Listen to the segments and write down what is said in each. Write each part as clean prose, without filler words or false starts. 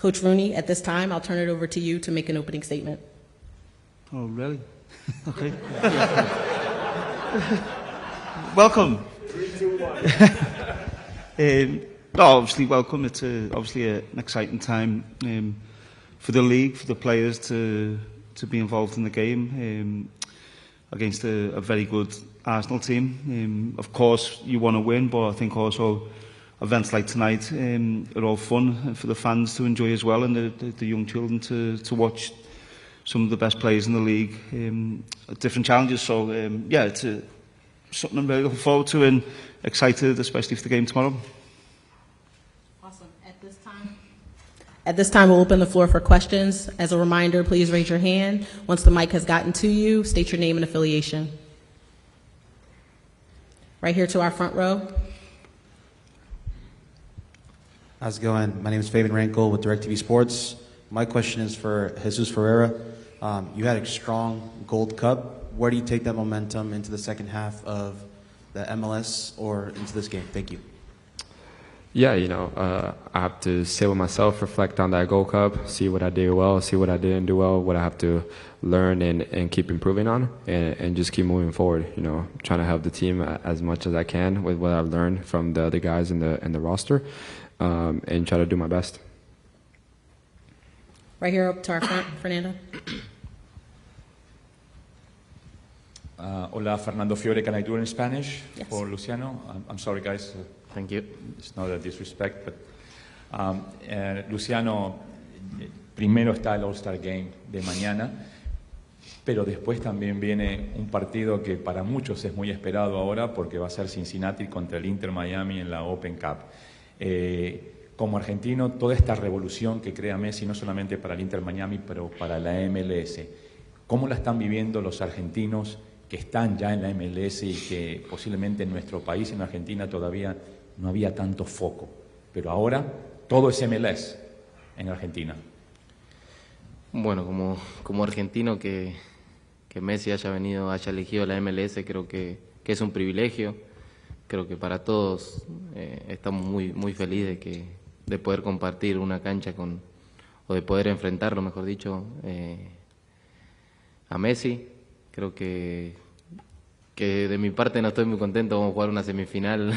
Coach Rooney, at this time, I'll turn it over to you to make an opening statement. Oh, really? Okay. Welcome. 3, 2, 1. No, obviously welcome. It's obviously an exciting time for the league, for the players to be involved in the game against a very good Arsenal team. Of course, you want to win, but I think also events like tonight are all fun for the fans to enjoy as well, and the young children to watch some of the best players in the league at different challenges. So yeah, it's something I'm really looking forward to and excited, especially for the game tomorrow. Awesome. At this time, we'll open the floor for questions. As a reminder, please raise your hand. Once the mic has gotten to you, state your name and affiliation. Right here to our front row. How's it going? My name is Fabian Rankel with DirecTV Sports. My question is for Jesus Ferreira. You had a strong Gold Cup. Where do you take that momentum into the second half of the MLS or into this game? Thank you. Yeah, I have to sit with myself, reflect on that Gold Cup, see what I did well, see what I didn't do well, what I have to learn and keep improving on, and just keep moving forward. Trying to help the team as much as I can with what I've learned from the other guys in the roster, and try to do my best. Right here up to our front, Fernando. Hola, Fernando Fiore. Can I do it in Spanish? Yes. For Luciano? I'm sorry, guys. Thank you. It's not a disrespect, but Luciano, primero está el All-Star Game de mañana, pero después también viene un partido que para muchos es muy esperado ahora porque va a ser Cincinnati contra el Inter Miami en la Open Cup. Como argentino, toda esta revolución que crea Messi, no solamente para el Inter Miami, pero para la MLS, ¿cómo la están viviendo los argentinos que están ya en la MLS y que posiblemente en nuestro país, en Argentina, todavía no había tanto foco? Pero ahora todo es MLS en Argentina. Bueno, como argentino que Messi haya elegido la MLS, creo que es un privilegio. Creo que para todos estamos muy felices de poder compartir una cancha o de poder enfrentarlo, mejor dicho, a Messi. Creo que de mi parte no estoy muy contento. Vamos a jugar una semifinal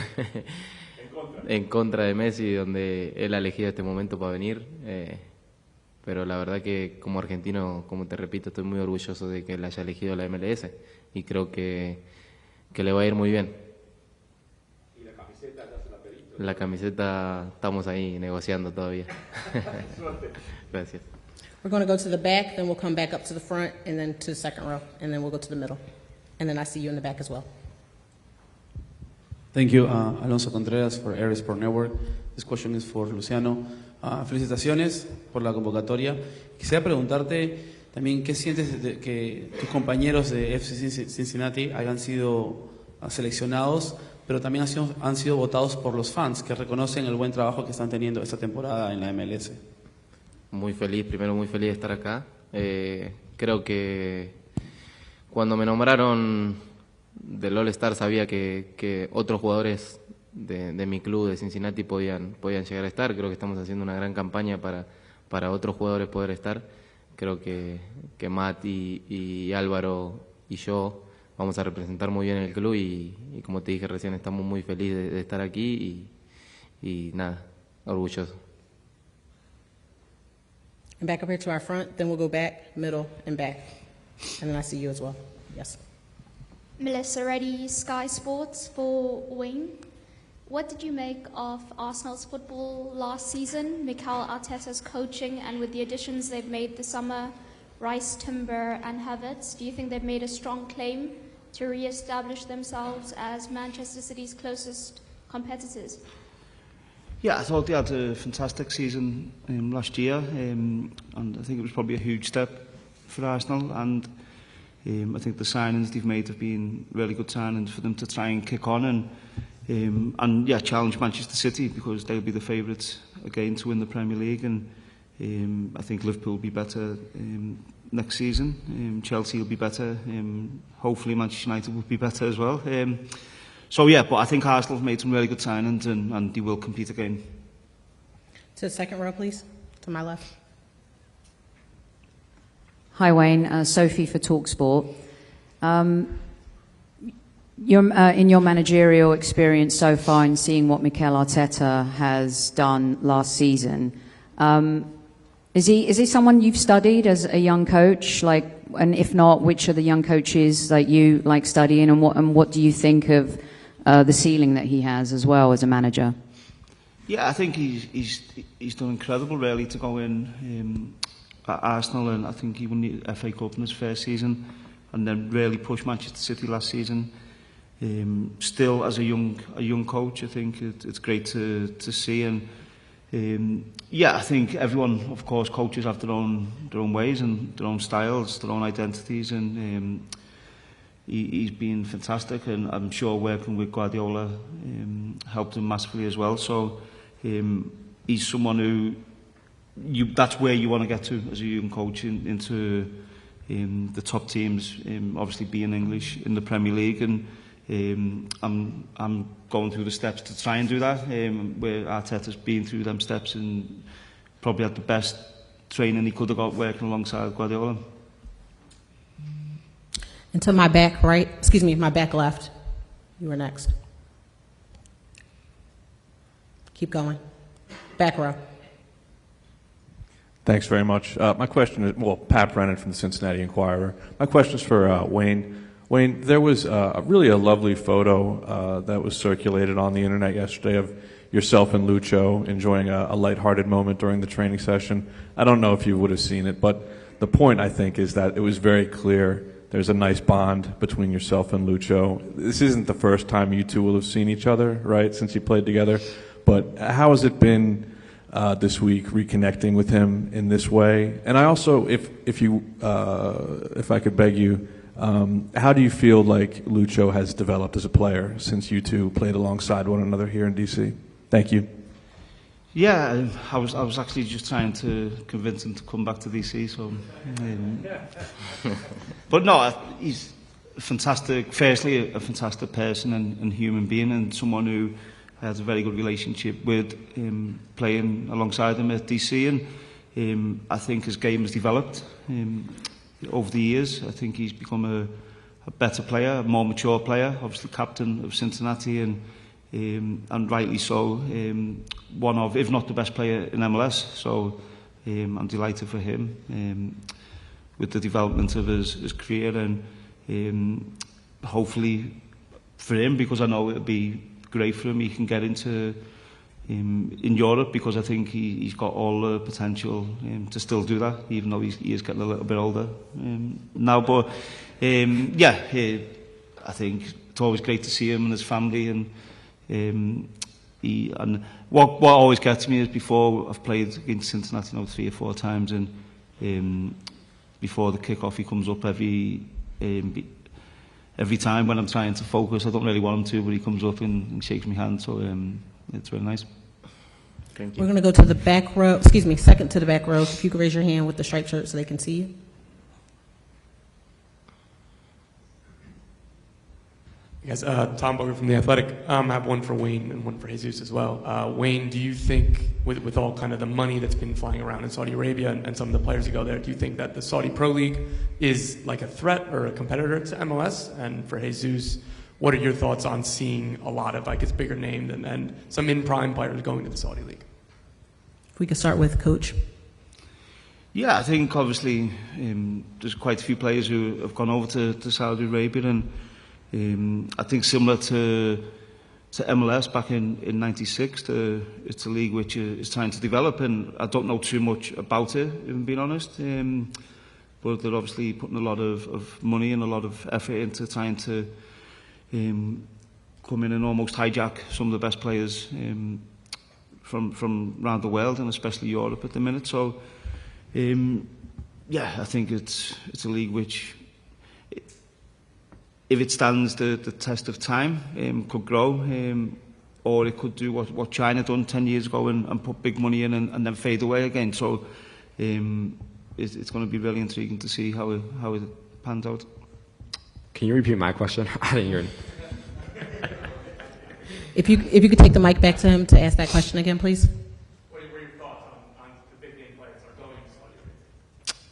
en contra de Messi, donde él ha elegido este momento para venir. Pero la verdad que como argentino, como te repito, estoy muy orgulloso de que él haya elegido la MLS y creo que le va a ir muy bien. ¿Y la camiseta ya se la pediste? La camiseta estamos ahí negociando todavía. Gracias. We're going to go to the back, then we'll come back up to the front, and then to the second row, and then we'll go to the middle. And then I see you in the back as well. Thank you, Alonso Contreras for Air Sport Network. This question is for Luciano. Felicitaciones por la convocatoria. Quisiera preguntarte también qué sientes de que tus compañeros de FC Cincinnati hayan sido seleccionados, pero también han sido votados por los fans que reconocen el buen trabajo que están teniendo esta temporada en la MLS. Muy feliz de estar acá. Creo que cuando me nombraron del All-Star sabía que otros jugadores de mi club de Cincinnati podían llegar a estar. Creo que estamos haciendo una gran campaña para otros jugadores poder estar. Creo que Matt y Álvaro y yo vamos a representar muy bien el club y como te dije recién, estamos muy felices de estar aquí y nada, orgulloso. And back up here to our front, then we'll go back, middle, and back. And then I see you as well. Yes. Melissa Reddy, Sky Sports for Wayne. What did you make of Arsenal's football last season, Mikel Arteta's coaching, and with the additions they've made this summer, Rice, Timber, and Havertz? Do you think they've made a strong claim to re-establish themselves as Manchester City's closest competitors? Yeah, I thought they had a fantastic season last year, and I think it was probably a huge step for Arsenal, and I think the signings they've made have been really good signings for them to try and kick on and challenge Manchester City, because they'll be the favourites again to win the Premier League, and I think Liverpool will be better next season, Chelsea will be better, hopefully Manchester United will be better as well. But I think Arsenal have made some really good signings and they will compete again. To the second row, please. To my left. Hi, Wayne. Sophie for TalkSport. In your managerial experience so far in seeing what Mikel Arteta has done last season, is he someone you've studied as a young coach? And if not, which are the young coaches that you like studying, and what do you think of the ceiling that he has as well as a manager? Yeah, I think he's done incredible really to go in at Arsenal, and I think he won the FA Cup in his first season, and then really pushed Manchester City last season. Still, as a young coach, I think it's great to see, and yeah, I think everyone, of course, coaches have their own ways and their own styles, their own identities, and he's been fantastic, and I'm sure working with Guardiola helped him massively as well. So he's someone who that's where you want to get to as a young coach, into the top teams, obviously being English in the Premier League, and I'm going through the steps to try and do that, where Arteta's been through them steps and probably had the best training he could have got working alongside Guardiola. And to my back right, my back left. You were next. Keep going. Back row. Thanks very much. My question is, Pat Brennan from the Cincinnati Enquirer. My question is for Wayne. Wayne, there was really a lovely photo that was circulated on the internet yesterday of yourself and Lucio enjoying a lighthearted moment during the training session. I don't know if you would have seen it, but the point, I think, is that it was very clear there's a nice bond between yourself and Lucio. This isn't the first time you two will have seen each other, right, since you played together. But how has it been this week reconnecting with him in this way? And I also, if I could beg you, how do you feel like Lucio has developed as a player since you two played alongside one another here in DC? Thank you. Yeah, I was actually just trying to convince him to come back to DC. So, but no, he's fantastic. Firstly, a fantastic person and human being, and someone who has a very good relationship with playing alongside him at DC. And I think his game has developed over the years. I think he's become a better player, a more mature player. Obviously, captain of Cincinnati, and rightly so, one of, if not the best player in MLS. So I'm delighted for him with the development of his career, and hopefully for him, because I know it'll be great for him, he can get into in Europe, because I think he's got all the potential to still do that, even though he is getting a little bit older now. But I think it's always great to see him and his family, and what always gets me is, before I've played against Cincinnati now 3 or 4 times, and before the kick-off he comes up every time when I'm trying to focus. I don't really want him to, but he comes up and shakes my hand, so it's really nice. Thank you. We're going to go to the back row, second to the back row. If you could raise your hand with the striped shirt so they can see you. Yes, Tom Boger from The Athletic. I have one for Wayne and one for Jesus as well. Wayne, do you think, with all kind of the money that's been flying around in Saudi Arabia and some of the players who go there, do you think that the Saudi Pro League is like a threat or a competitor to MLS? And for Jesus, what are your thoughts on seeing a lot of, its bigger name and some in-prime players going to the Saudi League? If we could start with Coach. Yeah, I think obviously there's quite a few players who have gone over to Saudi Arabia, and I think similar to MLS back in '96, it's a league which is trying to develop, and I don't know too much about it, if I'm being honest. But they're obviously putting a lot of money and a lot of effort into trying to come in and almost hijack some of the best players from around the world, and especially Europe at the minute. So, I think it's a league which, if it stands the test of time, could grow, or it could do what China done 10 years ago and put big money in and then fade away again. So it's going to be really intriguing to see how it pans out. Can you repeat my question? I didn't hear it. If you could take the mic back to him to ask that question again, please. What are your thoughts on the big name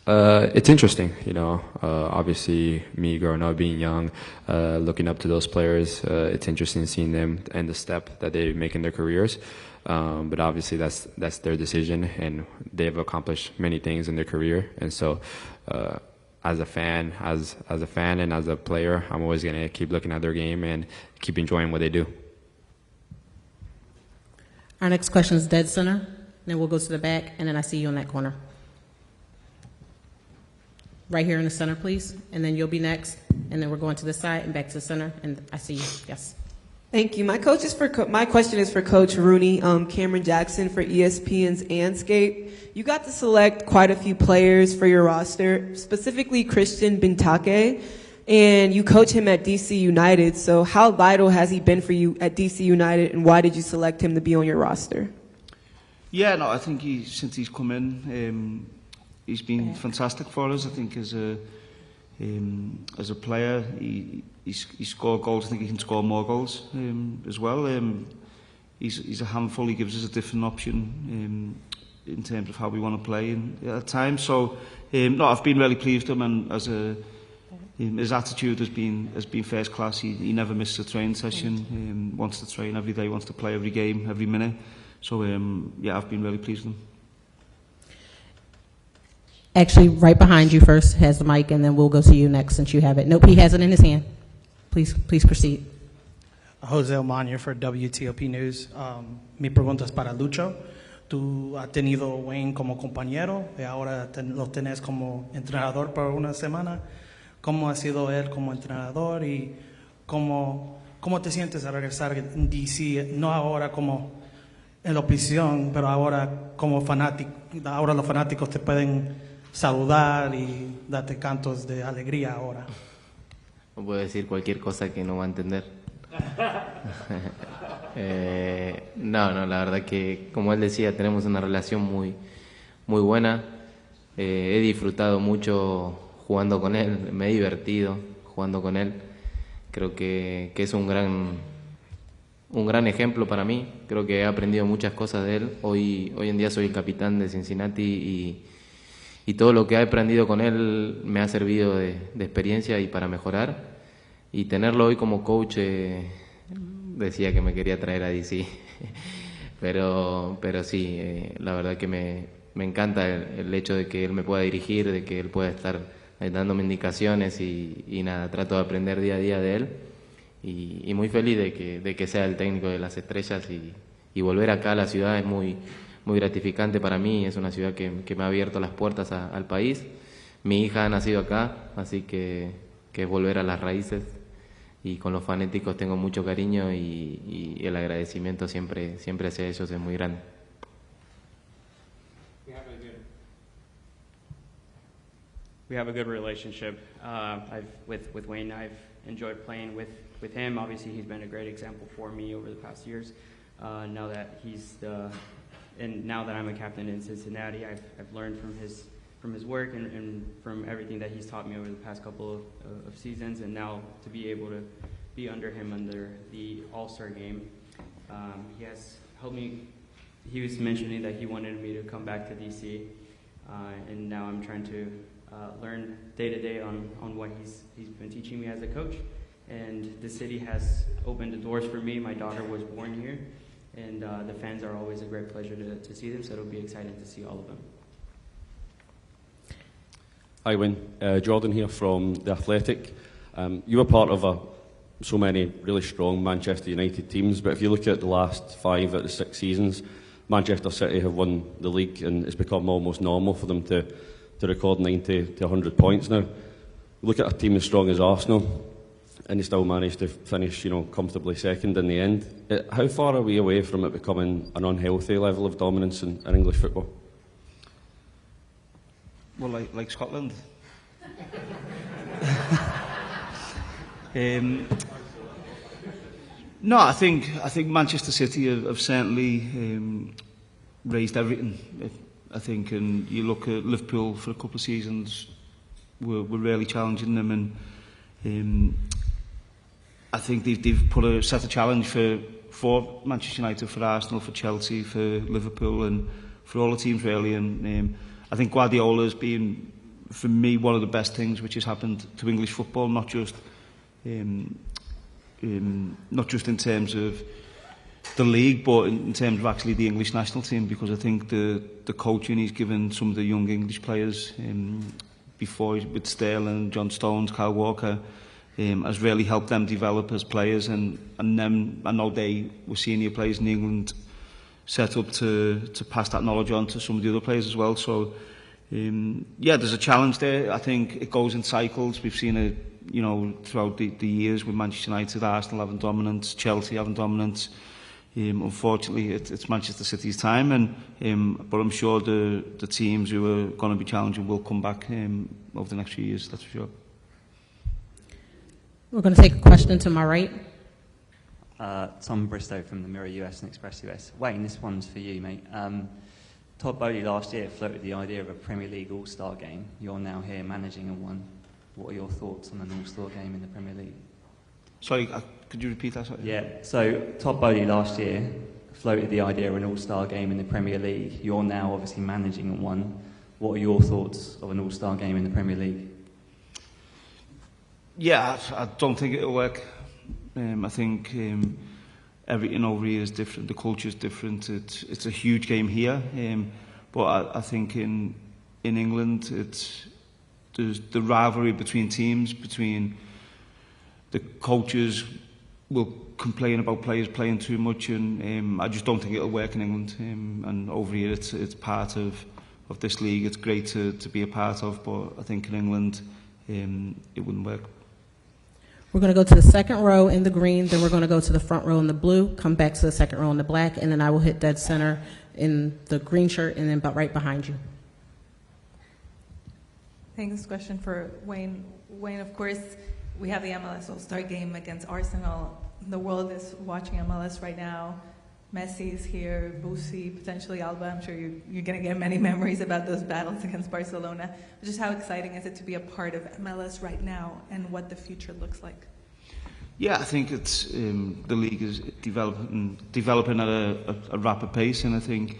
It's interesting, you know. Obviously, me growing up, being young, looking up to those players, it's interesting seeing them and the step that they make in their careers. But obviously, that's their decision, and they've accomplished many things in their career. And so, as a fan and as a player, I'm always gonna keep looking at their game and keep enjoying what they do. Our next question is dead center. Then we'll go to the back, and then I see you in that corner. Right here in the center, please. And then you'll be next. And then we're going to the side and back to the center. And I see you. Yes. Thank you. My question is for Coach Rooney. Cameron Jackson for ESPN's Anscape. You got to select quite a few players for your roster, specifically Christian Benteke, and you coach him at DC United. So how vital has he been for you at DC United, and why did you select him to be on your roster? Yeah, no, I think since he's come in, he's been fantastic for us. I think as a player, he scored goals. I think he can score more goals as well. He's a handful. He gives us a different option in terms of how we want to play at times. So no, I've been really pleased with him, and his attitude has been first class. He never misses a training session. Wants to train every day. Wants to play every game, every minute. So yeah, I've been really pleased with him. Actually, right behind you first has the mic, and then we'll go to you next since you have it. Nope, he has it in his hand. Please proceed. Jose Omaña for WTOP News. Mi pregunta es para Lucio. Tú has tenido a Wayne como compañero y ahora lo tenés como entrenador por una semana. ¿Cómo ha sido él como entrenador y cómo te sientes al regresar en DC? No ahora como en la prisión, pero ahora como fanático. Ahora los fanáticos te pueden saludar y darte cantos de alegría ahora. No puedo decir cualquier cosa que no va a entender. No, la verdad que, como él decía, tenemos una relación muy buena. He disfrutado mucho jugando con él, me he divertido jugando con él. Creo que es un gran ejemplo para mí. Creo que he aprendido muchas cosas de él. Hoy en día soy el capitán de Cincinnati y todo lo que he aprendido con él me ha servido de experiencia y para mejorar. Y tenerlo hoy como coach, decía que me quería traer a DC. pero sí, la verdad que me encanta el hecho de que él me pueda dirigir, de que él pueda estar dándome indicaciones y nada, trato de aprender día a día de él. Y muy feliz de que sea el técnico de las estrellas y volver acá a la ciudad es muy gratificante para mí. Es una ciudad que me ha abierto las puertas al país. Mi hija ha nacido acá, así que es volver a las raíces, y con los fanáticos tengo mucho cariño y el agradecimiento siempre hacia ellos es muy grande. We have a good relationship with Wayne. I've enjoyed playing with him. Obviously, he's been a great example for me over the past years. Now that now that I'm a captain in Cincinnati, I've learned from his work and from everything that he's taught me over the past couple of seasons. And now to be able to be under him under the All-Star game, he has helped me. He was mentioning that he wanted me to come back to DC, and now I'm trying to learn day to day on what he's been teaching me as a coach. And the city has opened the doors for me. My daughter was born here, and the fans are always a great pleasure to see them, so it'll be exciting to see all of them. Hi, Wayne. Jordan here from The Athletic. You were part of so many really strong Manchester United teams, but if you look at the last 5 out of 6 seasons, Manchester City have won the league, and it's become almost normal for them to record 90 to 100 points now. Look at a team as strong as Arsenal, and they still managed to finish, comfortably second in the end. How far are we away from it becoming an unhealthy level of dominance in English football? Well, like Scotland. No, I think Manchester City have certainly raised everything. I think, and you look at Liverpool for a couple of seasons, we're really challenging them, and I think they've set a challenge for Manchester United, for Arsenal, for Chelsea, for Liverpool, and for all the teams really. And I think Guardiola's been for me, one of the best things which has happened to English football, not just in terms of the league, but in terms of actually the English national team, because I think the coaching he's given some of the young English players before with Sterling, John Stones, Kyle Walker, has really helped them develop as players, and them, I know they were senior players in England, set up to pass that knowledge on to some of the other players as well. So yeah, there's a challenge there. I think it goes in cycles. We've seen it, you know, throughout the years with Manchester United, Arsenal having dominance, Chelsea having dominance. Unfortunately, it's Manchester City's time, but I'm sure the teams who are going to be challenging will come back over the next few years, that's for sure. We're going to take a question to my right. Tom Bristow from the Mirror US and Express US. Wayne, this one's for you, mate. Todd Bowley last year floated the idea of a Premier League All-Star game. You're now here managing one. What are your thoughts on an All-Star game in the Premier League? Sorry, could you repeat that? Sorry. Yeah, so Todd Bowley last year floated the idea of an All-Star game in the Premier League. You're now obviously managing one. What are your thoughts of an All-Star game in the Premier League? Yeah, I don't think it'll work. I think everything over here is different. The culture is different. It's a huge game here, but I think in England there's the rivalry between teams, between the coaches will complain about players playing too much, and I just don't think it'll work in England. And over here, it's part of this league. It's great to be a part of, but I think in England it wouldn't work. We're going to go to the second row in the green, then we're going to go to the front row in the blue, come back to the second row in the black, and then I will hit dead center in the green shirt, and then right behind you. I think this question for Wayne. Wayne, of course, we have the MLS All-Star game against Arsenal. The world is watching MLS right now. Messi is here, Busi, potentially Alba. I'm sure you're going to get many memories about those battles against Barcelona. Just how exciting is it to be a part of MLS right now and what the future looks like? Yeah, I think it's the league is developing at a rapid pace, and I think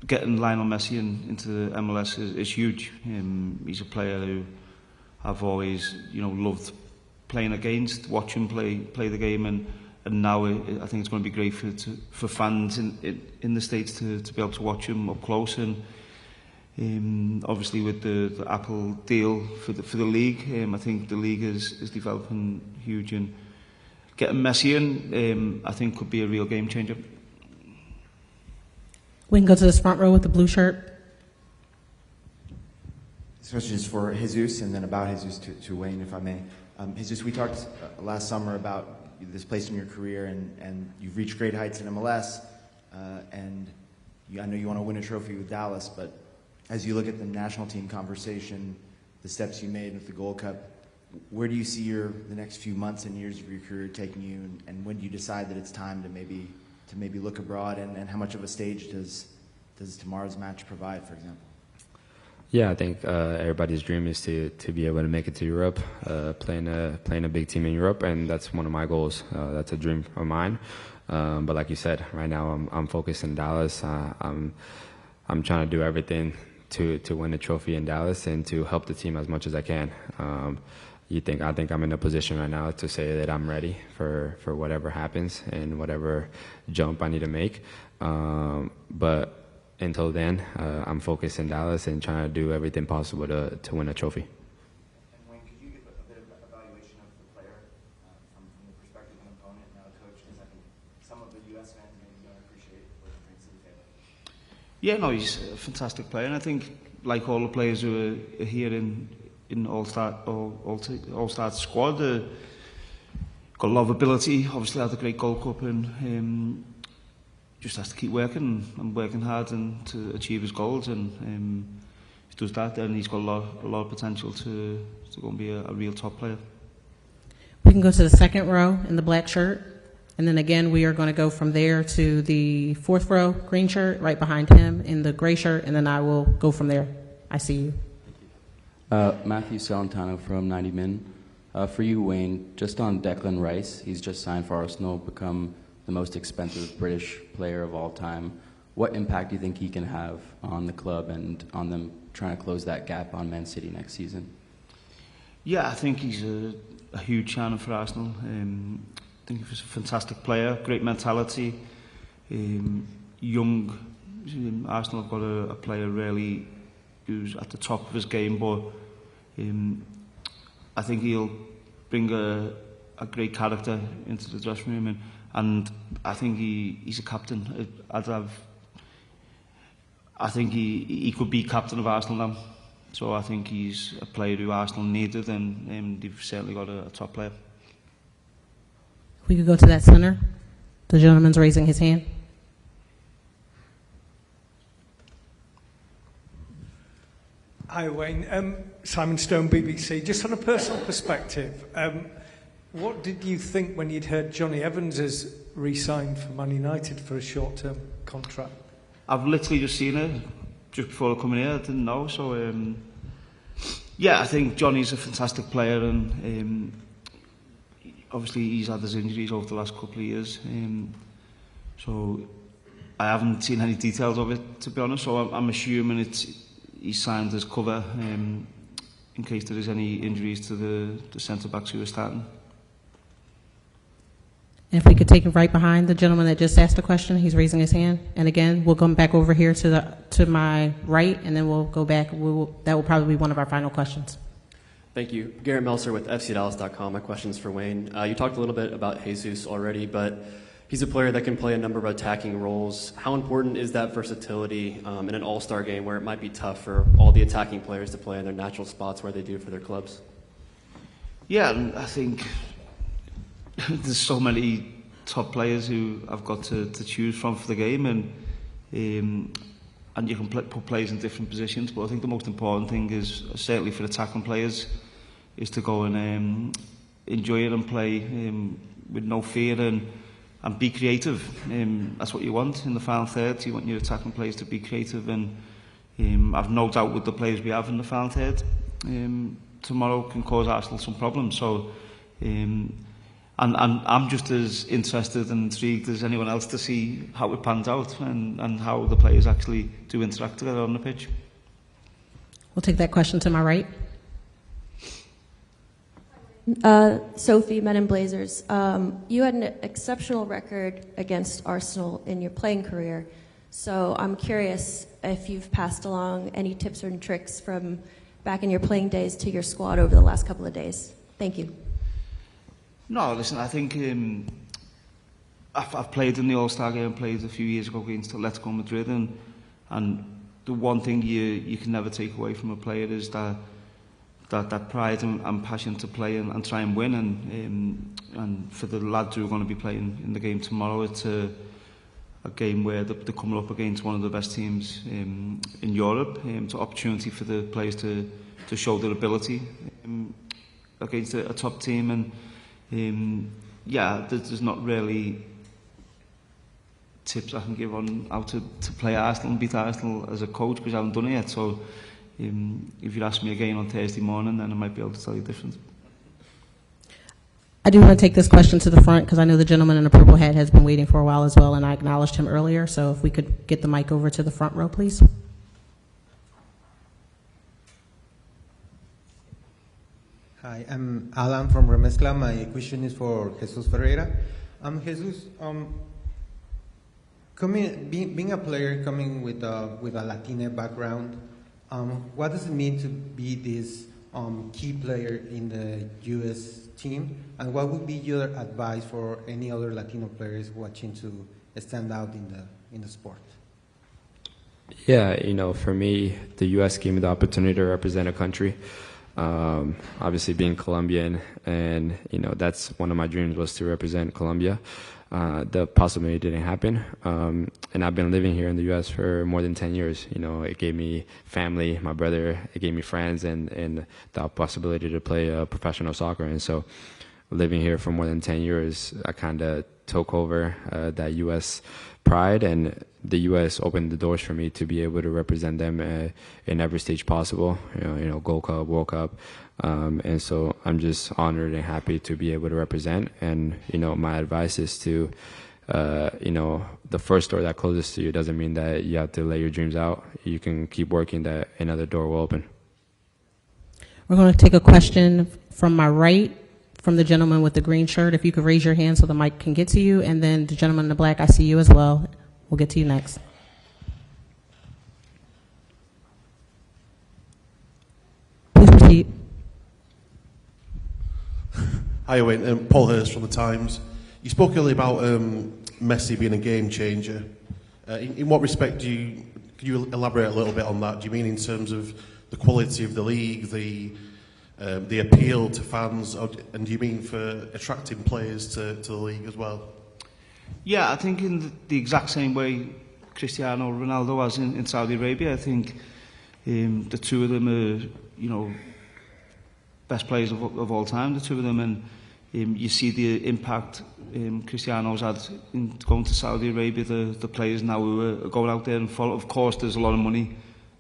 getting Lionel Messi into the MLS is huge. He's a player who I've always, loved playing against, watch him play the game, and now I think it's going to be great for fans in the States to be able to watch him up close. And obviously with the Apple deal for the league, I think the league is developing huge, and getting Messi in, I think could be a real game changer. We can go to this front row with the blue shirt. This question is for Jesus, and then about Jesus to Wayne, if I may. Jesus, we talked last summer about this place in your career, and you've reached great heights in MLS, and I know you want to win a trophy with Dallas, but as you look at the national team conversation, the steps you made with the Gold Cup, where do you see the next few months and years of your career taking you, and when do you decide that it's time to maybe look abroad, and how much of a stage does tomorrow's match provide, for example? Yeah, I think everybody's dream is to be able to make it to Europe, playing a big team in Europe, and that's one of my goals. That's a dream of mine. But like you said, right now I'm focused in Dallas. I'm trying to do everything to win a trophy in Dallas and to help the team as much as I can. I think I'm in a position right now to say that I'm ready for whatever happens and whatever jump I need to make. But until then, I'm focused in Dallas and trying to do everything possible to win a trophy. And Wayne, could you give a bit of evaluation of the player from the perspective of an opponent, now a coach? Because I think some of the U.S. fans maybe don't appreciate what he brings to the table. Yeah, no, he's a fantastic player, and I think like all the players who are here in All-Star squad, got a lot of ability. Obviously, had a great Gold Cup, and just has to keep working and working hard and to achieve his goals, and if he does that, then he's got a lot of potential to go and be a real top player. We can go to the second row in the black shirt, and then again we are going to go from there to the fourth row green shirt right behind him in the gray shirt, and then I will go from there. I see you. Matthew Salentano from 90 Min. For you, Wayne, just on Declan Rice, he's just signed for Arsenal, become the most expensive British player of all time. what impact do you think he can have on the club and on them trying to close that gap on Man City next season? Yeah, I think he's a huge channel for Arsenal. I think he's a fantastic player, great mentality, young. Arsenal have got a player really who's at the top of his game, but I think he'll bring a great character into the dressing room, and I think he's a captain. I think he could be captain of Arsenal now. So I think he's a player who Arsenal needed, and they've certainly got a top player. We could go to that center. The gentleman's raising his hand. Hi, Wayne. Simon Stone, BBC. Just on a personal perspective, what did you think when you'd heard Johnny Evans has re-signed for Man United for a short-term contract? I've literally just seen it just before coming here. I didn't know. So, yeah, I think Johnny's a fantastic player, and obviously he's had his injuries over the last couple of years. So I haven't seen any details of it, to be honest. So I'm assuming he signed as cover in case there is any injuries to the centre-backs who are starting. And if we could take him right behind the gentleman that just asked the question, he's raising his hand. And again, we'll come back over here to my right, and then we'll go back. That will probably be one of our final questions. Thank you. Garrett Melser with FCDallas.com. My question's for Wayne. You talked a little bit about Jesus already, but he's a player that can play a number of attacking roles. How important is that versatility in an all-star game where it might be tough for all the attacking players to play in their natural spots where they do for their clubs? Yeah, I think there's so many top players who I've got to choose from for the game, and you can put players in different positions, but I think the most important thing is, certainly for attacking players, is to go and enjoy it and play with no fear and be creative. That's what you want in the final third. You want your attacking players to be creative, and I've no doubt with the players we have in the final third, tomorrow can cause Arsenal some problems. So and I'm just as interested and intrigued as anyone else to see how it pans out and how the players actually do interact together on the pitch. We'll take that question to my right. Sophie, Men in Blazers. You had an exceptional record against Arsenal in your playing career, so I'm curious if you've passed along any tips or tricks from back in your playing days to your squad over the last couple of days. Thank you. No, listen, I think I've played in the All-Star game, played a few years ago against Atletico Madrid, and the one thing you can never take away from a player is that pride and passion to play and try and win, and for the lads who are going to be playing in the game tomorrow, it's a game where they're coming up against one of the best teams in Europe. It's an opportunity for the players to show their ability against a top team, and yeah, there's not really tips I can give on how to play Arsenal and beat Arsenal as a coach, because I haven't done it yet. So if you ask me again on Thursday morning, then I might be able to tell you different. I do want to take this question to the front because I know the gentleman in the purple hat has been waiting for a while as well, and I acknowledged him earlier. So if we could get the mic over to the front row, please. Hi, I'm Alan from Remezcla. My question is for Jesus Ferreira. Jesus, being a player coming with a Latina background, what does it mean to be this key player in the U.S. team? And what would be your advice for any other Latino players watching to stand out in the sport? Yeah, for me, the U.S. gave me the opportunity to represent a country. Obviously being Colombian, and that's one of my dreams was to represent Colombia. The possibility didn't happen, and I've been living here in the U.S. for more than 10 years. It gave me family, my brother, it gave me friends, and the possibility to play professional soccer. And so living here for more than 10 years, I kind of took over that U.S. pride, and the U.S. opened the doors for me to be able to represent them in every stage possible, Gold Cup, World Cup. And so I'm just honored and happy to be able to represent. And, my advice is to the first door that closes to you doesn't mean that you have to let your dreams out. You can keep working, that another door will open. We're going to take a question from my right, from the gentleman with the green shirt. If you could raise your hand so the mic can get to you, and then the gentleman in the black, I see you as well. We'll get to you next. Please proceed. Hi, Wayne. Paul Hurst from The Times. You spoke earlier about Messi being a game changer. In what respect can you elaborate a little bit on that? Do you mean in terms of the quality of the league, the appeal to fans, and do you mean for attracting players to the league as well? Yeah, I think in the exact same way Cristiano Ronaldo was in Saudi Arabia. I think the two of them are, best players of all time, the two of them, and you see the impact Cristiano's had in going to Saudi Arabia, the players now who are going out there and follow. Of course, there's a lot of money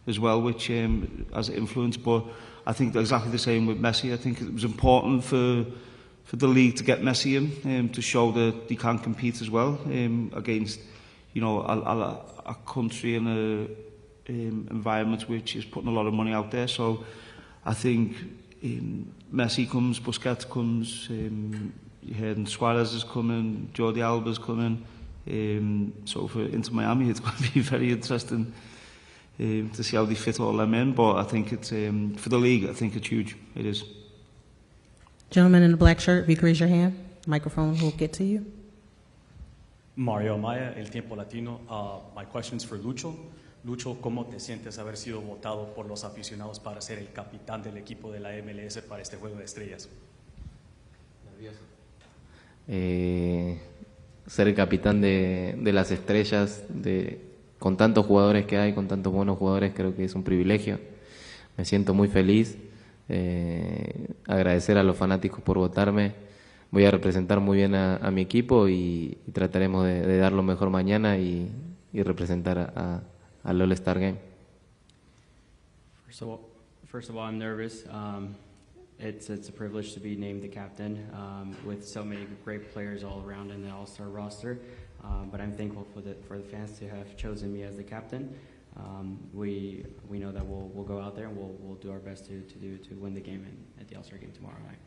as well, which has influence, but I think exactly the same with Messi. I think it was important for the league to get Messi in, to show that he can compete as well against, a country and a environment which is putting a lot of money out there. So I think Messi comes, Busquets comes, you heard Suarez is coming, Jordi Alba's coming. So for Inter Miami, it's going to be very interesting to see how they fit all them in. But I think it's for the league, I think it's huge. It is. Gentleman in the black shirt, if you could raise your hand, the microphone will get to you. Mario Maya, El Tiempo Latino. My question is for Lucio. Lucio, ¿cómo te sientes haber sido votado por los aficionados para ser el capitán del equipo de la MLS para este Juego de Estrellas? Nervioso. Ser el capitán de las estrellas, con tantos jugadores que hay, con tantos buenos jugadores, creo que es un privilegio. Me siento muy feliz. Agradecer a los fanáticos por votarme. Voy a representar muy bien a mi equipo y trataremos de dar lo mejor mañana y representar al All-Star Game. First of all, I'm nervous. It's a privilege to be named the captain with so many great players all around in the All-Star roster. But I'm thankful for the fans to have chosen me as the captain. We know that we'll go out there and we'll do our best to win the game at the All-Star game tomorrow night.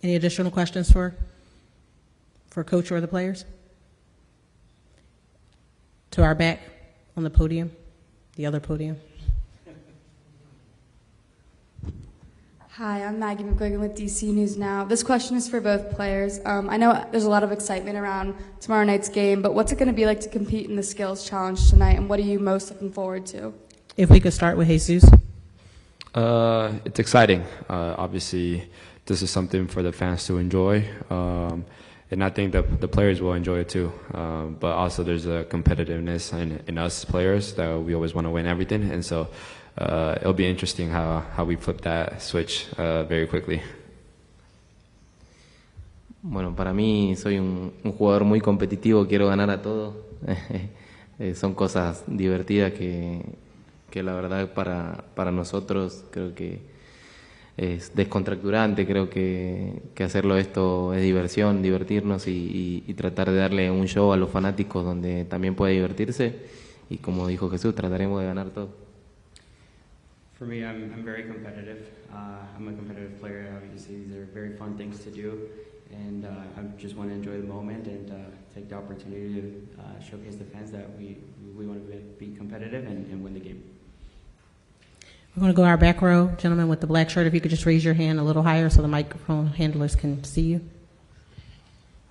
Any additional questions for Coach or the players? To our back on the podium, the other podium. Hi, I'm Maggie McGuigan with DC News Now. This question is for both players. I know there's a lot of excitement around tomorrow night's game, but what's it going to be like to compete in the Skills Challenge tonight, and what are you most looking forward to? If we could start with Jesus. It's exciting. Obviously, this is something for the fans to enjoy. And I think that the players will enjoy it too. But also there's a competitiveness in us players that we always want to win everything. And so it'll be interesting how we flip that switch very quickly. Bueno, para mí soy un jugador muy competitivo, quiero ganar a todos. Son cosas divertidas que la verdad para nosotros creo que es descontracturante, creo que hacerlo esto es diversión, divertirnos y tratar de darle un show a los fanáticos donde también puede divertirse y como dijo Jesús, trataremos de ganar todo. For me, I'm very competitive. I'm a competitive player. Obviously, these are very fun things to do, and I just want to enjoy the moment and take the opportunity to showcase the fans that we want to be competitive and win the game. We're going to go our back row. Gentleman with the black shirt, if you could just raise your hand a little higher so the microphone handlers can see you.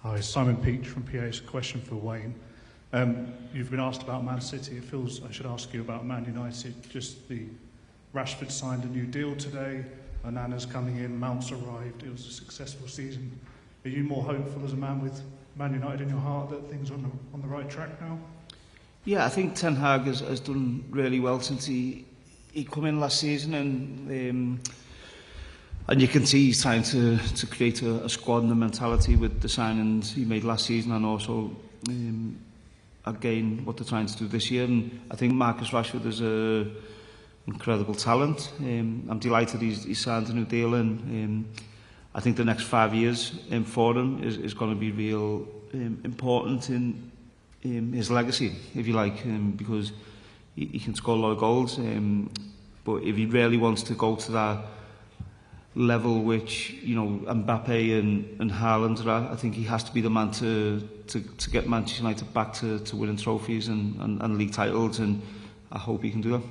Hi, Simon Peach from PA's question for Wayne. You've been asked about Man City. It feels I should ask you about Man United. Just the Rashford signed a new deal today. Onana's coming in. Mount's arrived. It was a successful season. Are you more hopeful as a man with Man United in your heart that things are on the right track now? Yeah, I think Ten Hag has done really well since he come in last season, and you can see he's trying to create a squad and a mentality with the signings he made last season, and also again what they're trying to do this year. And I think Marcus Rashford is an incredible talent. I'm delighted he's signed a new deal, and I think the next 5 years for him is going to be real important in his legacy, if you like, because he can score a lot of goals. But if he really wants to go to that level which, you know, Mbappe and Haaland are at, I think he has to be the man to get Manchester United back to winning trophies and league titles, and I hope he can do that.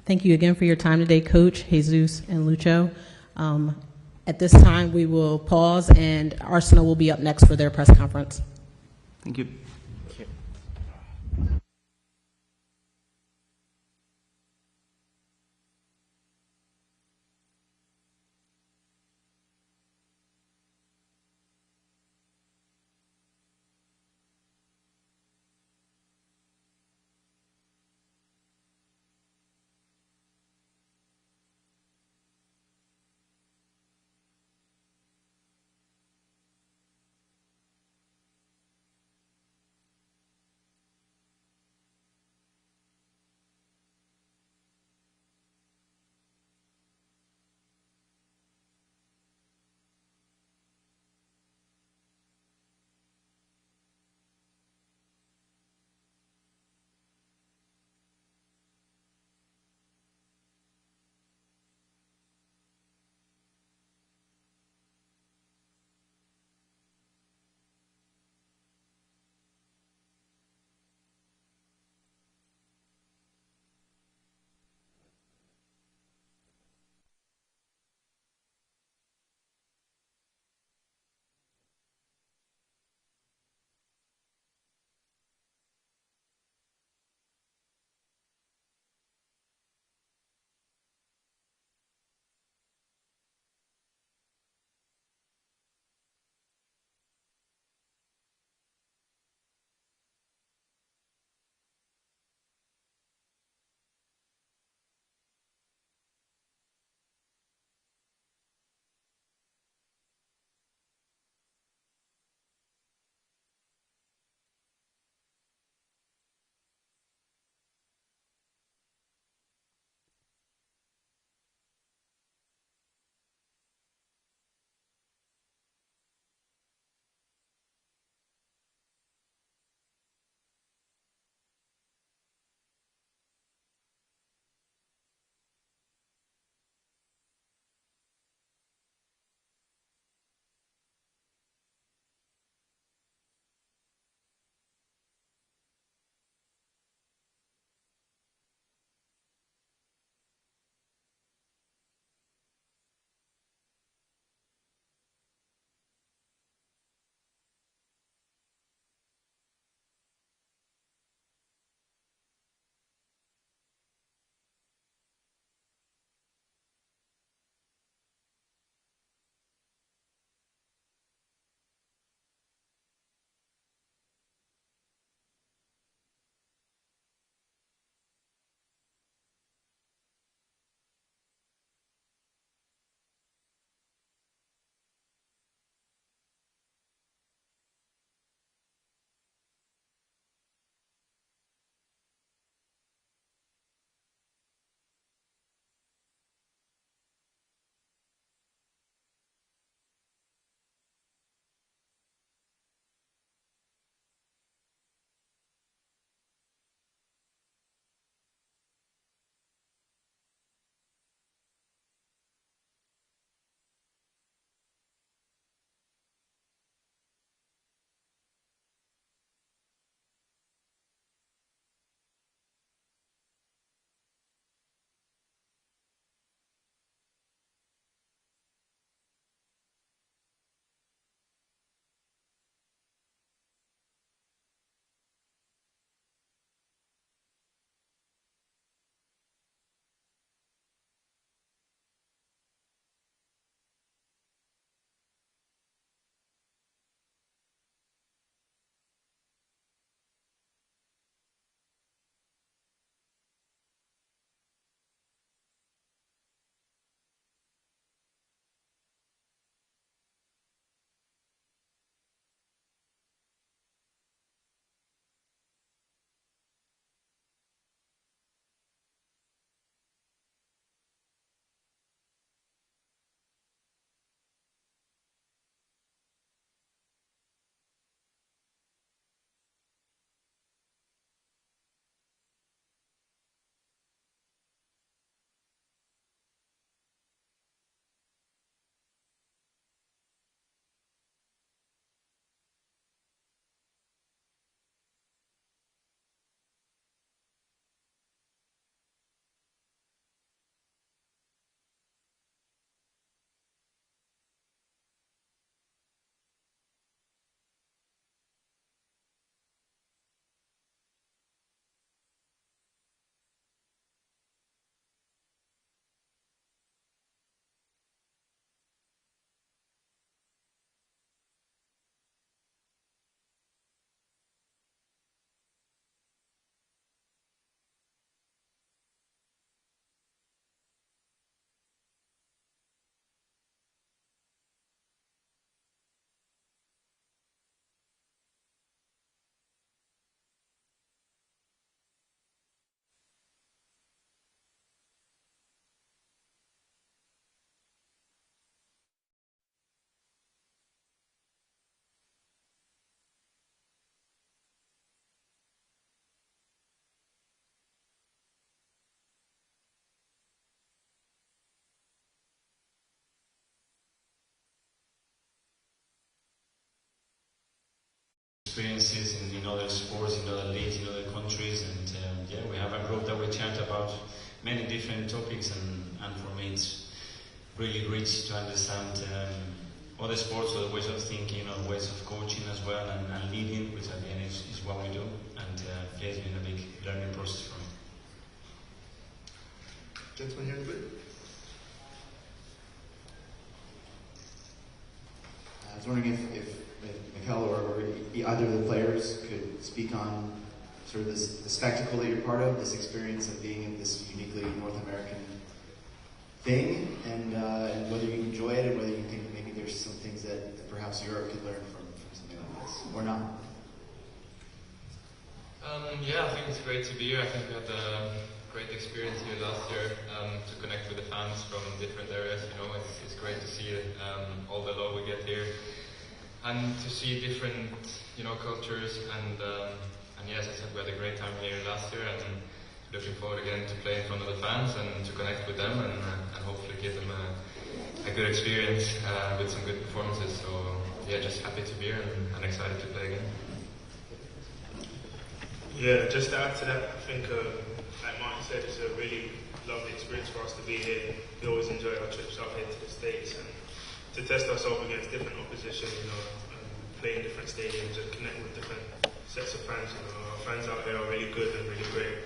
Thank you again for your time today, Coach, Jesus, and Lucio. At this time, we will pause, and Arsenal will be up next for their press conference. Thank you. experiences in other sports, in other leagues, in other countries, and yeah, we have a group that we chat about many different topics, and for me it's really rich to understand other sports, other ways of thinking, other ways of coaching as well, and leading, which at the end is what we do, and yeah, it's been a big learning process for me. Gentleman here, please. I was wondering if Mikel or either of the players could speak on sort of the spectacle that you're part of, this experience of being in this uniquely North American thing, and whether you enjoy it and whether you think maybe there's some things that perhaps Europe could learn from something like this, or not. Yeah, I think it's great to be here. I think we had a great experience here last year to connect with the fans from different areas. You know, it's great to see all the love we get here, and to see different, you know, cultures. And yes, I said we had a great time here last year, and looking forward again to play in front of the fans and to connect with them, and hopefully give them a good experience with some good performances. So yeah, just happy to be here and excited to play again. Yeah, just to add to that, I think like Martin said, it's a really lovely experience for us to be here. We always enjoy our trips out here to the States and to test ourselves against different opposition, you know, play in different stadiums and connect with different sets of fans. You know, our fans out here are really good and really great.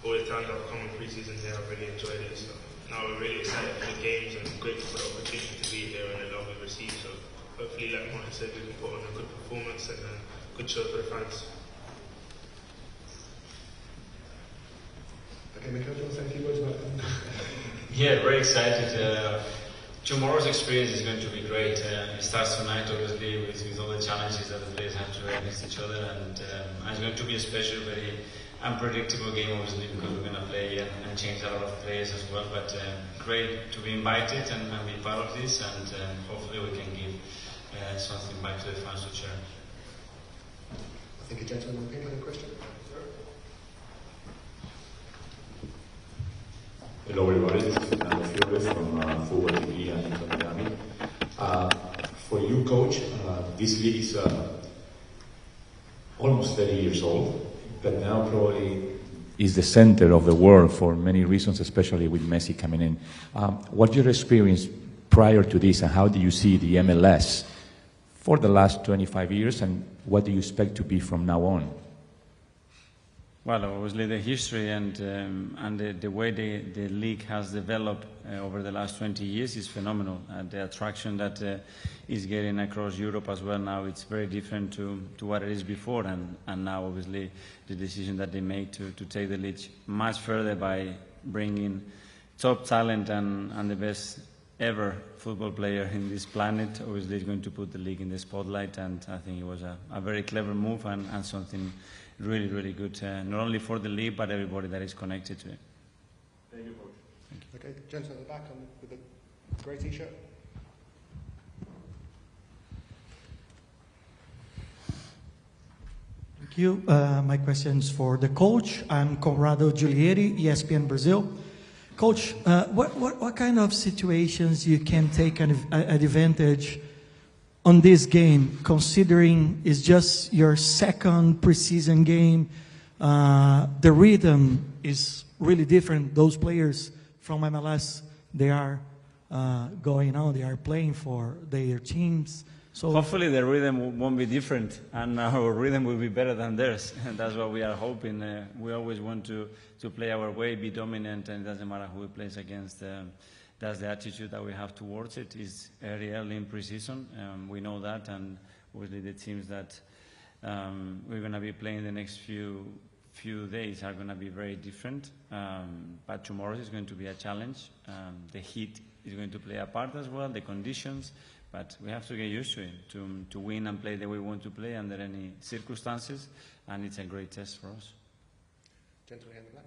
All the times I've come in pre-season here, I've really enjoyed it. So now we're really excited for the games and grateful for the opportunity to be here and the love we've received. So hopefully, like Martin said, we can put on a good performance and a good show for the fans. Okay, Mikel, do you want to say a few words about that? Yeah, very excited. Tomorrow's experience is going to be great. It starts tonight, obviously, with all the challenges that the players have to against each other, and it's going to be a special, very unpredictable game, obviously, because we're going to play and change a lot of players as well. But great to be invited and be part of this, and hopefully we can give something back to the fans to share. I think a gentleman in pink had a question. Hello everybody, this is Fernando Fiore from Football TV and Inter Miami. For you, coach, this league is almost 30 years old, but now probably is the center of the world for many reasons, especially with Messi coming in. What's your experience prior to this, and how do you see the MLS for the last 25 years, and what do you expect to be from now on? Well, obviously the history and the way the league has developed over the last 20 years is phenomenal. The attraction that is getting across Europe as well now, it's very different to what it is before. And now obviously the decision that they made to take the league much further by bringing top talent and the best ever football player in this planet, obviously is going to put the league in the spotlight. And I think it was a very clever move and something really, really good, not only for the league, but everybody that is connected to it. Thank you, coach. Thank you. Okay, gentleman at the back with the grey t-shirt. Thank you. My question is for the coach. I'm Conrado Giulieri, ESPN Brazil. Coach, what kind of situations you can take an advantage on this game, considering it's just your second preseason game? The rhythm is really different. Those players from MLS, they are going on, they are playing for their teams. So hopefully the rhythm won't be different, and our rhythm will be better than theirs. And that's what we are hoping. We always want to play our way, be dominant, and it doesn't matter who we plays against. That's the attitude that we have towards it. It's very early in preseason. We know that, and obviously the teams that we're going to be playing the next few days are going to be very different. But tomorrow is going to be a challenge. The heat is going to play a part as well, the conditions. But we have to get used to it, to win and play the way we want to play under any circumstances. And it's a great test for us. Gentleman in the black.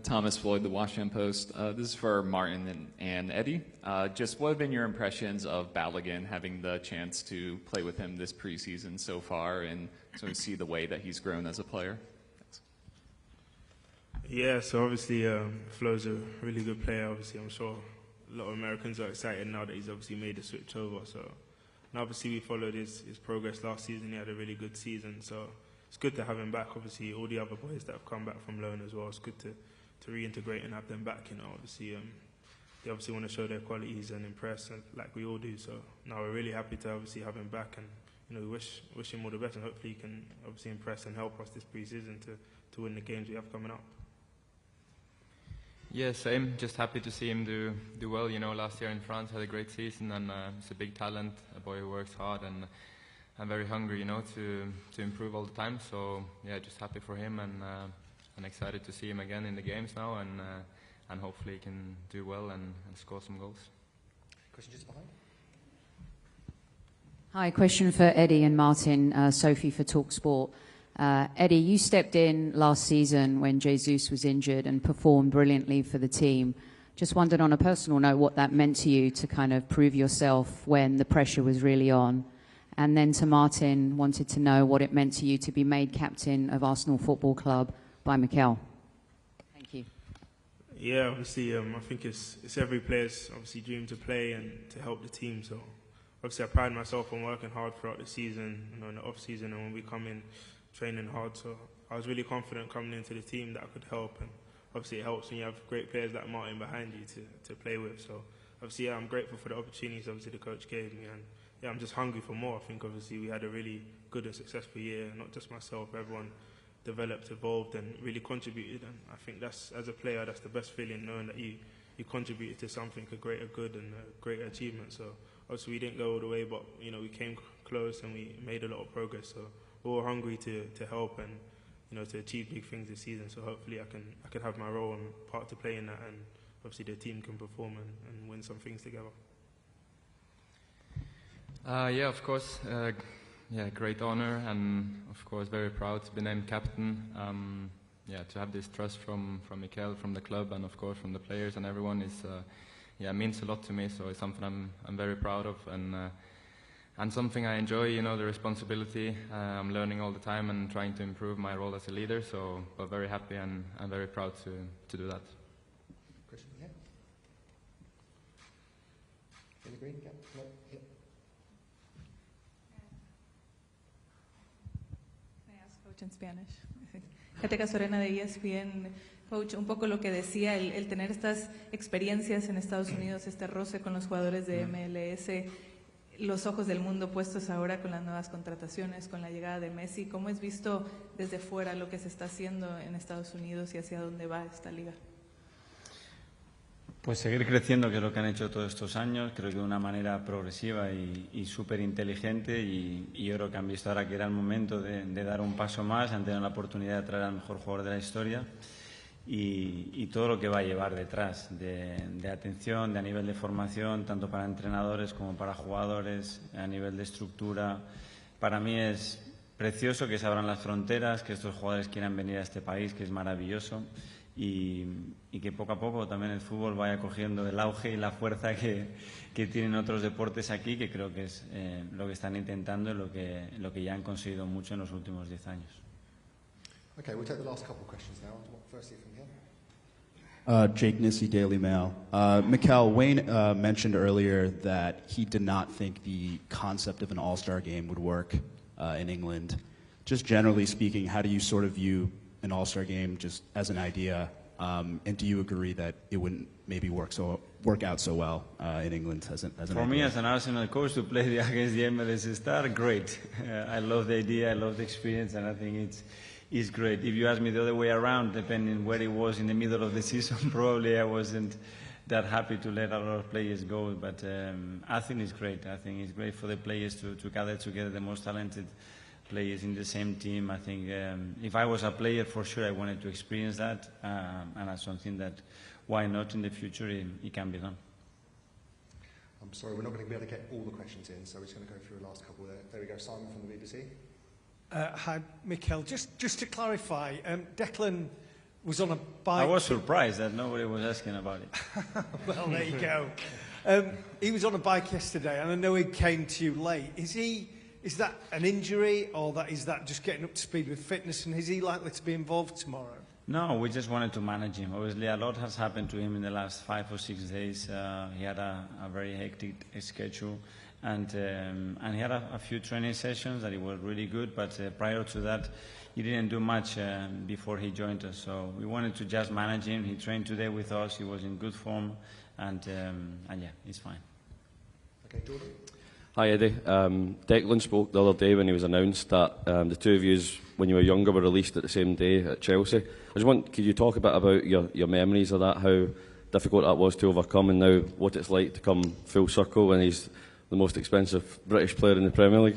Thomas Floyd, The Washington Post. This is for Martin and Eddie. Just what have been your impressions of Balogun, having the chance to play with him this preseason so far, and so we see the way that he's grown as a player? Thanks. Yeah, so obviously Flo's a really good player. Obviously, I'm sure a lot of Americans are excited now that he's obviously made the switch over. So And obviously we followed his progress last season. He had a really good season, so it's good to have him back. Obviously all the other boys that have come back from loan as well, it's good to reintegrate and have them back. You know, obviously they obviously want to show their qualities and impress, like we all do. So now we're really happy to obviously have him back, and you know, we wish him all the best, and hopefully he can obviously impress and help us this pre-season to win the games we have coming up. Yeah, same. Just happy to see him do well. You know, last year in France had a great season, and he's a big talent, a boy who works hard, and I'm very hungry, you know, to improve all the time. So yeah, just happy for him, and excited to see him again in the games now, and hopefully he can do well and score some goals. Question just behind. Hi, question for Eddie and Martin, Sophie for TalkSport. Eddie, you stepped in last season when Jesus was injured and performed brilliantly for the team. Just wondered on a personal note what that meant to you to kind of prove yourself when the pressure was really on. And then to Martin, wanted to know what it meant to you to be made captain of Arsenal Football Club by Mikel. Thank you. Yeah, obviously, I think it's every player's obviously dream to play and to help the team. So obviously, I pride myself on working hard throughout the season, you know, in the off season, and when we come in, training hard. So I was really confident coming into the team that I could help, and obviously it helps when you have great players like Martin behind you to play with. So obviously, yeah, I'm grateful for the opportunities obviously the coach gave me, and yeah, I'm just hungry for more. I think obviously we had a really good and successful year, not just myself, everyone developed, evolved, and really contributed. And I think that's, as a player, that's the best feeling, knowing that you contributed to something, a greater good and a greater achievement. So obviously we didn't go all the way, but you know, we came close and we made a lot of progress. So we're all hungry to help and, you know, to achieve big things this season. So hopefully I can have my role and part to play in that, and obviously the team can perform and win some things together. Yeah, of course. Yeah, great honor, and of course very proud to be named captain. Yeah, to have this trust from Mikel, from the club, and of course from the players and everyone is, yeah, means a lot to me. So it's something I'm very proud of, and something I enjoy. You know, the responsibility. I'm learning all the time and trying to improve my role as a leader. So, but very happy and I'm very proud to do that. Question here. In the green, yeah. No, yeah. Coach in Spanish. Nketiah Sorena de ESPN. Coach, un poco lo que decía, el tener estas experiencias en Estados Unidos, este roce con los jugadores de MLS, los ojos del mundo puestos ahora con las nuevas contrataciones, con la llegada de Messi. ¿Cómo es visto desde fuera lo que se está haciendo en Estados Unidos y hacia dónde va esta liga? Pues seguir creciendo, que es lo que han hecho todos estos años, creo que de una manera progresiva y súper inteligente, y yo creo que han visto ahora que era el momento de dar un paso más, han tenido la oportunidad de traer al mejor jugador de la historia y todo lo que va a llevar detrás de atención, de a nivel de formación, tanto para entrenadores como para jugadores, a nivel de estructura. Para mí es precioso que se abran las fronteras, que estos jugadores quieran venir a este país, que es maravilloso. Y que poco a poco también el fútbol vaya cogiendo el auge y la fuerza que tienen otros deportes aquí, que creo que es lo que están intentando y lo que ya han conseguido mucho en los últimos 10 años. Okay, we'll take the last couple of questions now. Firstly from here. Jake Nissy, Daily Mail. Mikel, Wayne mentioned earlier that he did not think the concept of an All-Star game would work in England. Just generally speaking, how do you sort of view an All-Star game just as an idea, and do you agree that it wouldn't maybe work out so well in England as an For idea? me, as an Arsenal coach, to play against the MLS Star, great. I love the idea, I love the experience, and I think it's great. If you ask me the other way around, depending where it was in the middle of the season, probably I wasn't that happy to let a lot of players go, but I think it's great. I think it's great for the players to gather together the most talented players in the same team. I think if I was a player, for sure I wanted to experience that, and that's something that, why not in the future, it can be done. I'm sorry, we're not going to be able to get all the questions in, so we're just going to go through the last couple there. There we go, Simon from the BBC. Hi, Mikel. Just to clarify, Declan was on a bike. I was surprised that nobody was asking about it. Well, there you go. He was on a bike yesterday, and I know he came to you late. Is that an injury, or is that just getting up to speed with fitness, and is he likely to be involved tomorrow? No, we just wanted to manage him. Obviously, a lot has happened to him in the last 5 or 6 days. He had a very hectic schedule, and he had a few training sessions that he was really good, but prior to that he didn't do much before he joined us, so we wanted to just manage him. He trained today with us, he was in good form, and yeah, he's fine. Okay, Jordan? Hi Eddie. Declan spoke the other day when he was announced that the two of you, when you were younger, were released at the same day at Chelsea. I just want, could you talk a bit about your memories of that, how difficult that was to overcome, and now what it's like to come full circle when he's the most expensive British player in the Premier League?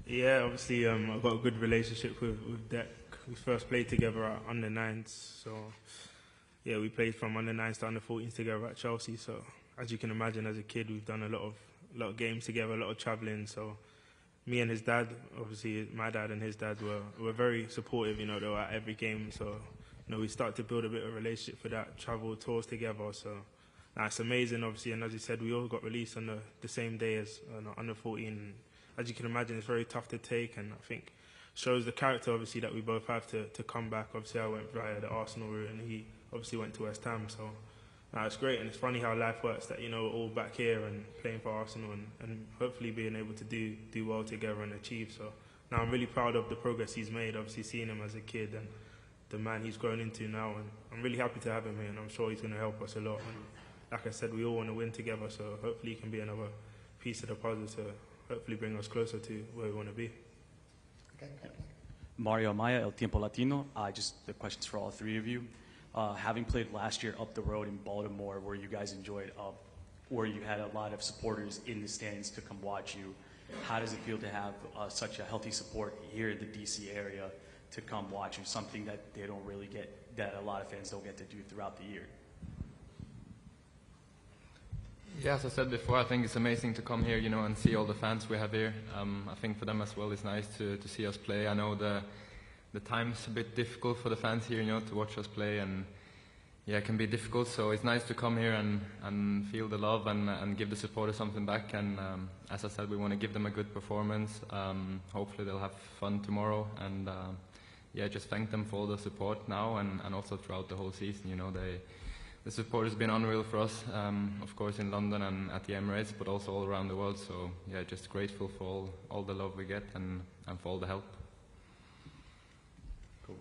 Yeah, obviously I've got a good relationship with Dec. We first played together at under-9s, so yeah, we played from under-9s to under-14s together at Chelsea, so as you can imagine, as a kid we've done a lot of games together, a lot of travelling, so me and his dad, obviously my dad and his dad were very supportive, you know, they were at every game, so you know, we started to build a bit of a relationship for that, travel tours together, so it's amazing, obviously, and as you said, we all got released on the same day as under 14. As you can imagine, it's very tough to take, and I think shows the character, obviously, that we both have to come back. Obviously, I went via the Arsenal route, and he obviously went to West Ham, so it's great, and it's funny how life works, that, you know, we're all back here and playing for Arsenal and hopefully being able to do well together and achieve, so now I'm really proud of the progress he's made, obviously seeing him as a kid and the man he's grown into now, and I'm really happy to have him here, and I'm sure he's going to help us a lot, and like I said, we all want to win together, so hopefully he can be another piece of the puzzle to hopefully bring us closer to where we want to be. Okay. Mario Amaya, El Tiempo Latino. Just the questions for all three of you. Having played last year up the road in Baltimore, where you guys enjoyed, where you had a lot of supporters in the stands to come watch you, how does it feel to have such a healthy support here in the DC area to come watch you, something that they don't really get, that a lot of fans don't get to do throughout the year? Yeah, as I said before, I think it's amazing to come here, you know, and see all the fans we have here. I think for them as well, it's nice to see us play. I know the time's a bit difficult for the fans here, you know, to watch us play, and yeah, it can be difficult. So it's nice to come here and feel the love and give the supporters something back. And as I said, we want to give them a good performance. Hopefully they'll have fun tomorrow, and yeah, just thank them for all the support now and also throughout the whole season. You know, the support has been unreal for us, of course in London and at the Emirates, but also all around the world. So yeah, just grateful for all the love we get and for all the help. Cool.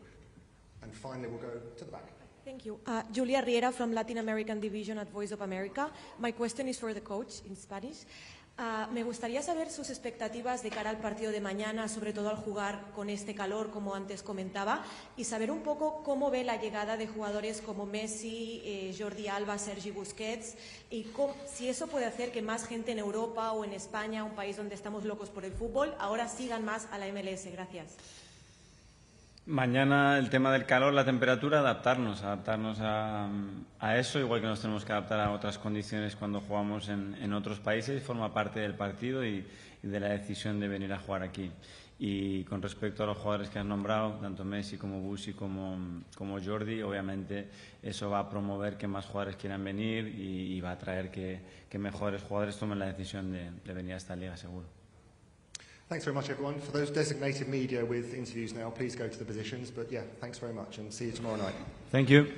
And finally, we'll go to the back. Thank you. Julia Riera from Latin American Division at Voice of America. My question is for the coach in Spanish. Me gustaría saber sus expectativas de cara al partido de mañana, sobre todo al jugar con este calor, como antes comentaba, y saber un poco cómo ve la llegada de jugadores como Messi, Jordi Alba, Sergi Busquets, y si eso puede hacer que más gente en Europa o en España, un país donde estamos locos por el fútbol, ahora sigan más a la MLS. Gracias. Mañana el tema del calor, la temperatura, adaptarnos a eso, igual que nos tenemos que adaptar a otras condiciones cuando jugamos en otros países, forma parte del partido y de la decisión de venir a jugar aquí. Y con respecto a los jugadores que has nombrado, tanto Messi como Busi como Jordi, obviamente eso va a promover que más jugadores quieran venir y va a traer que mejores jugadores tomen la decisión de venir a esta liga, seguro. Thanks very much, everyone. For those designated media with interviews now, please go to the positions. But yeah, thanks very much and see you tomorrow night. Thank you.